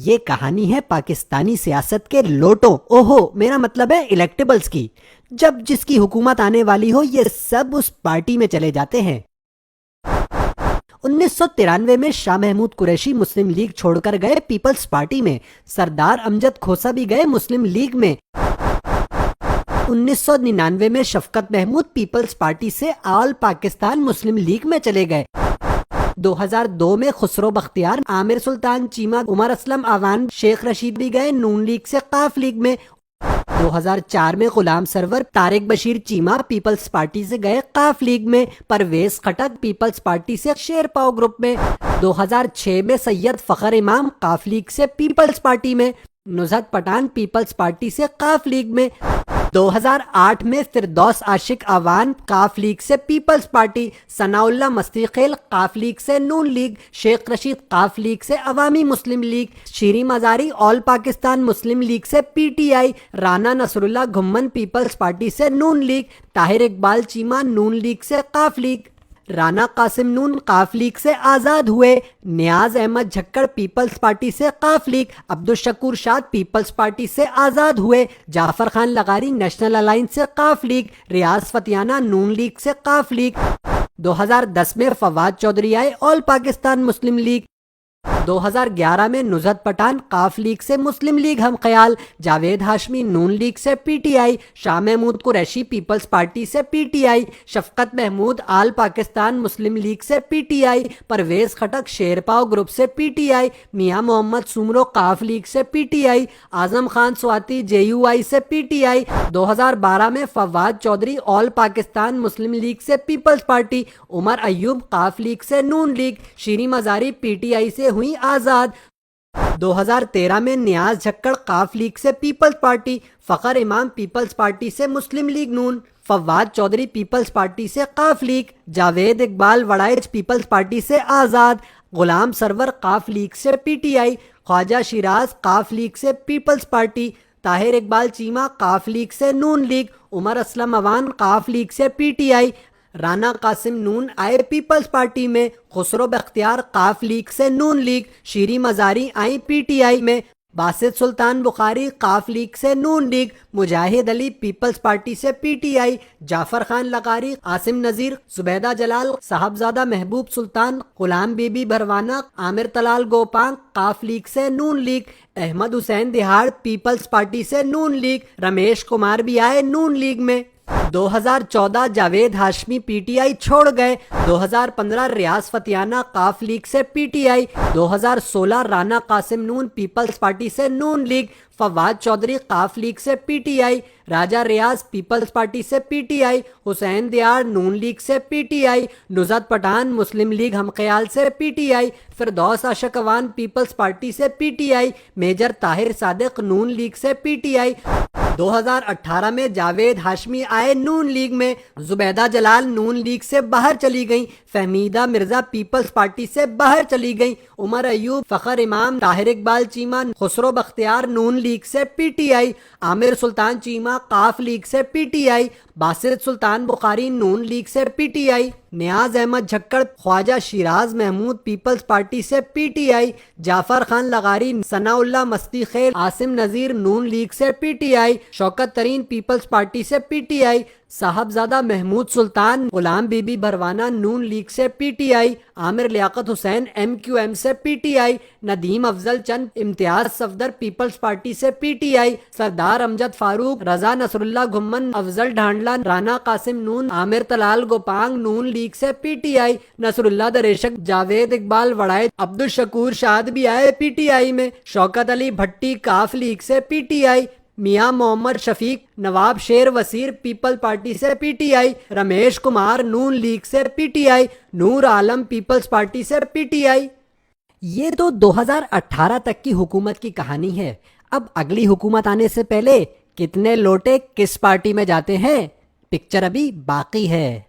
یہ کہانی ہے پاکستانی سیاست کے لوٹوں، اوہو میرا مطلب ہے الیکٹیبلز کی۔ جب جس کی حکومت آنے والی ہو یہ سب اس پارٹی میں چلے جاتے ہیں۔ 1993 میں شاہ محمود قریشی مسلم لیگ چھوڑ کر گئے پیپلز پارٹی میں، سردار امجد کھوسہ بھی گئے مسلم لیگ میں۔ 1999 میں شفقت محمود پیپلز پارٹی سے آل پاکستان مسلم لیگ میں چلے گئے۔ 2002 میں خسرو بختیار، عامر سلطان چیمہ، عمر اسلم اعوان، شیخ رشید بھی گئے نون لیگ سے قاف لیگ میں۔ 2004 میں غلام سرور، طارق بشیر چیمہ پیپلز پارٹی سے گئے قاف لیگ میں، پرویز خٹک پیپلز پارٹی سے شیر پاؤ گروپ میں۔ 2006 میں سید فخر امام قاف لیگ سے پیپلز پارٹی میں، نزہت پٹھان پیپلز پارٹی سے قاف لیگ میں۔ 2008 میں فردوس عاشق اعوان قاف لیگ سے پیپلز پارٹی، ثناء اللہ مستی خیل قاف لیگ سے نون لیگ، شیخ رشید قاف لیگ سے عوامی مسلم لیگ، شیریں مزاری آل پاکستان مسلم لیگ سے P T I, Rana Nasrullah Ghumman Peoples Party سے نون لیگ، طاہر اقبال چیمہ نون لیگ سے قاف لیگ، رانا قاسم نون قاف لیگ سے آزاد ہوئے، نیاز احمد جھکڑ پیپلز پارٹی سے قاف لیگ، عبدالشکور شاد پیپلز پارٹی سے آزاد ہوئے، جعفر خان لغاری نیشنل الائنس سے قاف لیگ، ریاض فتیانہ نون لیگ سے قاف لیگ۔ 2010 میں فواد چودھری آئے آل پاکستان مسلم لیگ۔ 2011 میں نزہت پٹھان قاف لیگ سے مسلم لیگ ہم خیال، جاوید ہاشمی نون لیگ سے P T I, Shah Mahmood Qureshi Peoples Party سے P T I, Shafqat Mahmood All Pakistan Muslim League سے P T I, Pervez Khattak Sher Pao group سے پی ٹی آئی، میاں محمد سومرو قاف لیگ سے P T I, Azam Khan Swati J U I سے پی ٹی آئی۔ 2012 میں فواد چودھری آل پاکستان مسلم League سے Peoples Party, Umar Ayub Qaf League سے Noon league, Shireen Mazari پی T آئی سے ہوئی آزاد۔ 2013 میں نیاز جھکڑ قاف لیگ سے پیپلز پارٹی، فخر امام پیپلز پارٹی سے Muslim League Noon, Fawad Chaudhry Peoples Party سے Qaf League, Javed Iqbal Warraich Peoples Party سے آزاد، غلام سرور قاف لیگ سے پی ٹی آئی، خواجہ شیراز قاف لیگ سے Peoples Party, Tahir Iqbal Cheema Qaf League سے نون لیگ، عمر اسلم اعوان قاف لیگ سے P T I, Rana Qasim Noon آئے پیپلز پارٹی میں، خسرو بختیار قاف لیگ سے نون لیگ، شیریں مزاری آئی پی ٹی آئی میں، باسط سلطان بخاری قاف لیگ سے نون لیگ، مجاہد علی پیپلز پارٹی سے پی ٹی آئی، جعفر خان لغاری، عاصم نذیر، زبیدہ جلال، صاحبزادہ محبوب سلطان، غلام بی بی بھروانہ، عامر طلال گوپانگ قاف لیگ سے نون لیگ، احمد حسین دہاڑ پیپلز پارٹی سے نون لیگ، رمیش کمار بھی آئے نون لیگ میں۔ 2014 Javed Hashmi P T I چھوڑ گئے۔ 2015 ریاض فتیانہ قاف لیگ سے P T I. 2016 Rana Qasim Noon Peoples Party سے نون لیگ، فواد چودھری قاف لیگ سے P T I, Raja Riaz Peoples Party سے P T I, Hussain Diyar Noon League سے P T I, Nuzhat Pathan Muslim League Hum Khayal سے پی ٹی آئی، فردوس عاشق اعوان پیپلز پارٹی سے P T I, Major Tahir Sadiq Noon League سے پی ٹی آئی۔ 2018 میں جاوید ہاشمی آئے نون League میں، زبیدہ جلال نون لیگ سے باہر چلی گئیں، فہمیدہ مرزا پیپلز پارٹی سے باہر چلی گئیں، عمر ایوب، فخر امام، طاہر اقبال چیمہ، خسرو بختیار نون لیگ سے پی ٹی آئی، عامر سلطان چیمہ قاف لیگ سے P T I, Basit Sultan Bukhari Noon League سے P T I, Niaz Ahmed Jhakkar, Khawaja Shiraz Mehmood Peoples Party سے پی ٹی آئی، جعفر خان لغاری، ثناء اللہ مستی خیل، عاصم نذیر نون لیگ سے پی ٹی آئی، شوکت ترین پیپلز پارٹی سے P T I, Sahibzada Mahmood Sultan, Ghulam be be Bharwana known League سے پی ٹی آئی، عامر لیاقت حسین M Q M سے P T آئی، ندیم افضل چند امتیاز Safdar Peoples Party سے P T آئی، سردار امجد فاروق، رضا نصر اللہ گھمن، افضل ڈھانڈلہ، رانا قاسم نون، عامر طلال گوپانگ نون League سے P T آئی، نصر اللہ دریشک، جاوید اقبال وڑائچ، عبدالشکور شاد بھی آئے پی ٹی آئی میں، شوکت علی بھٹی قاف لیگ سے پی ٹی آئی، میاں محمد شفیق، نواب شیر وزیر پیپل پارٹی سے P T I, Ramesh Kumar Noon League سے P T I, Noor Alam Peoples Party سے پی ٹی آئی۔ یہ تو 2018 تک کی حکومت کی کہانی ہے۔ اب اگلی حکومت آنے سے پہلے کتنے لوٹے کس پارٹی میں جاتے ہیں، پکچر ابھی باقی ہے۔